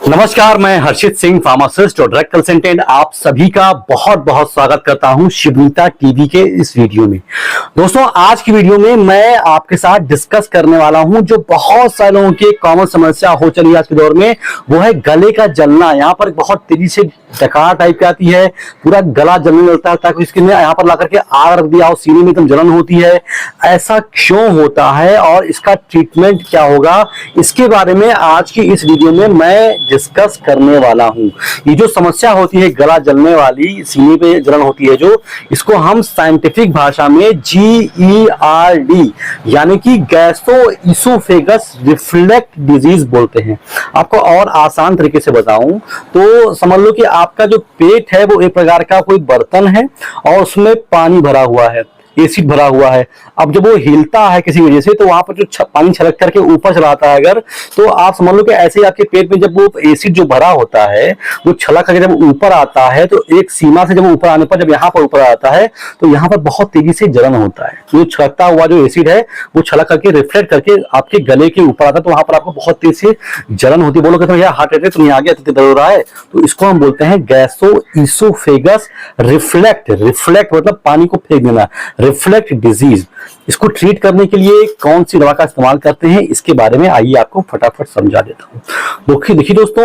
नमस्कार, मैं हर्षित सिंह, फार्मासिस्ट और ड्रग कंसल्टेंट। आप सभी का बहुत बहुत स्वागत करता हूं शिवनीता टीवी के इस वीडियो में। दोस्तों, आज की वीडियो में मैं आपके साथ डिस्कस करने वाला हूं जो बहुत सारे लोगों की कॉमन समस्या हो चली है आज के दौर में, वो है गले का जलना। यहाँ पर बहुत तेजी से डकार टाइप की आती है, पूरा गला जलने लगता है, ताकि इसके यहाँ पर ला करके आग रख दिया और सीने में एकदम जलन होती है। ऐसा क्यों होता है और इसका ट्रीटमेंट क्या होगा, इसके बारे में आज की इस वीडियो में मैं डिस्कस करने वाला हूं। ये जो समस्या होती है गला जलने वाली, सीने पे जलन होती है जो, इसको हम साइंटिफिक भाषा में GERD यानी कि गैस्ट्रोइसोफेगस रिफ्लक्स डिजीज बोलते हैं। आपको और आसान तरीके से बताऊं तो समझ लो कि आपका जो पेट है वो एक प्रकार का कोई बर्तन है और उसमें पानी भरा हुआ है, एसिड भरा हुआ है। अब जब वो हिलता है किसी वजह से तो वहां पर जो पानी छलक करके ऊपर चला आता है, अगर तो आप समझ लो कि ऐसे ही आपके पेट में जब वो एसिड जो भरा होता है वो छलक करके जब ऊपर आता है तो एक सीमा से जब ऊपर आने पर, जब यहाँ पर ऊपर आता है तो यहाँ पर बहुत तेजी से जलन होता है। जो छलकता हुआ जो एसिड है वो छलक करके रिफ्लेक्ट करके आपके गले के ऊपर आता है, तो वहां पर आपको बहुत तेज से जलन होती है। बोलो कि यार हार्ट अटैक तो नहीं आ गया, इतने दर्द हो रहा है, तो इसको हम बोलते हैं गैस्ट्रोइसोफेगस रिफ्लक्स। रिफ्लेक्ट मतलब पानी को फेंक देना, रिफ्लक्स डिजीज। इसको ट्रीट करने के लिए कौन सी दवा का इस्तेमाल करते हैं, इसके बारे में आइए आपको फटाफट समझा देता हूं। देखिए दोस्तों,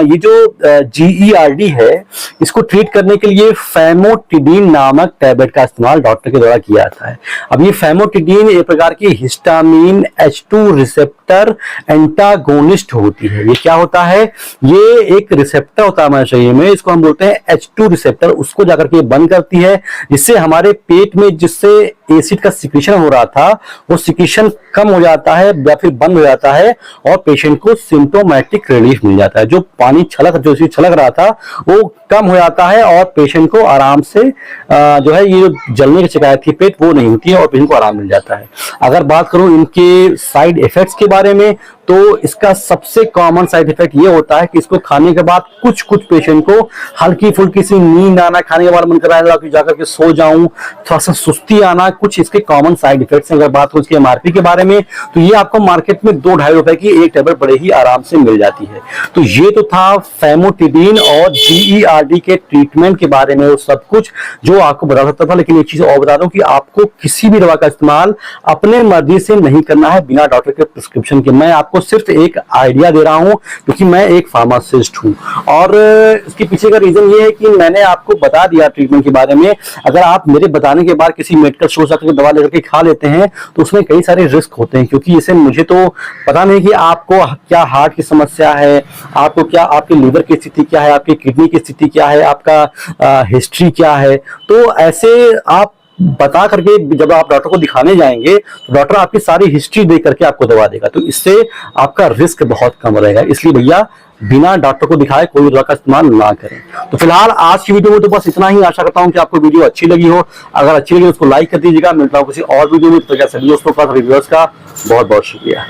ये जो GERD है, इसको ट्रीट करने के लिए फैमोटिडीन नामक टैबलेट का इस्तेमाल डॉक्टर के द्वारा किया जाता है। अब ये फैमोटिडीन एक प्रकार की हिस्टामिन H2 रिसेप्टर एंटागोनिस्ट होती है। ये क्या होता है, ये एक रिसेप्टर होता है हमारे शरीर में, इसको हम बोलते हैं H2 रिसेप्टर। उसको जाकर के बंद करती है, जिससे हमारे पेट में जिससे एसिड का सिक्रीशन हो रहा था वो सिक्रीशन कम हो जाता है या फिर बंद हो जाता है और पेशेंट को सिम्प्टोमेटिक रिलीफ मिल जाता है। जो पानी जो छलक रहा था वो कम हो जाता है और पेशेंट को आराम से जो है ये जो जलने की शिकायत थी पेट, वो नहीं होती है और पेशेंट को आराम मिल जाता है। अगर बात करूं इनके साइड इफेक्ट्स के बारे में, तो इसका सबसे कॉमन साइड इफेक्ट ये होता है कि इसको खाने के बाद कुछ पेशेंट को हल्की फुल्की सी नींद आना, खाने के बाद मन कर रहा है जाकर के सो जाऊं, थोड़ा सा सुस्ती आना, कुछ इसके कॉमन साइड इफेक्ट्स हैं। अगर बात हो इसके MRP के बारे में, तो ये आपको मार्केट में 2-2.5 रुपए की एक टेबलेट बड़े ही आराम से मिल जाती है। तो ये तो था फैमोटिडीन और GERD के ट्रीटमेंट के बारे में वो सब कुछ जो आपको बता सकता था। लेकिन एक चीज और बता दूं कि आपको किसी भी दवा का इस्तेमाल अपने मर्जी से नहीं करना है बिना डॉक्टर के प्रिस्क्रिप्शन के। मैं आपको सिर्फ एक आइडिया दे रहा हूं क्योंकि मैं एक फार्मासिस्ट हूं, और इसके पीछे का रीजन ये है कि मैंने आपको बता दिया ट्रीटमेंट के बारे में। अगर आप मेरे बताने के बाद किसी मेडिकल स्टोर से दवा लेकर के खा लेते हैं तो उसमें कई सारे रिस्क होते हैं, क्योंकि इसे मुझे तो पता नहीं कि आपको क्या हार्ट की समस्या है, आपको क्या, आपके लीवर की स्थिति क्या है, आपकी किडनी की स्थिति क्या है, आपका हिस्ट्री क्या है। तो ऐसे आप बता करके जब आप डॉक्टर को दिखाने जाएंगे तो डॉक्टर आपकी सारी हिस्ट्री देख करके आपको दवा देगा, तो इससे आपका रिस्क बहुत कम रहेगा। इसलिए भैया बिना डॉक्टर को दिखाए कोई दवा का इस्तेमाल ना करें। तो फिलहाल आज की वीडियो में तो बस इतना ही। आशा करता हूं कि आपको वीडियो अच्छी लगी हो। अगर अच्छी लगी उसको लाइक कर दीजिएगा। मिलता हूं किसी और वीडियो में। तो क्या सभी दोस्तों का, सभी व्यूअर्स का बहुत बहुत शुक्रिया।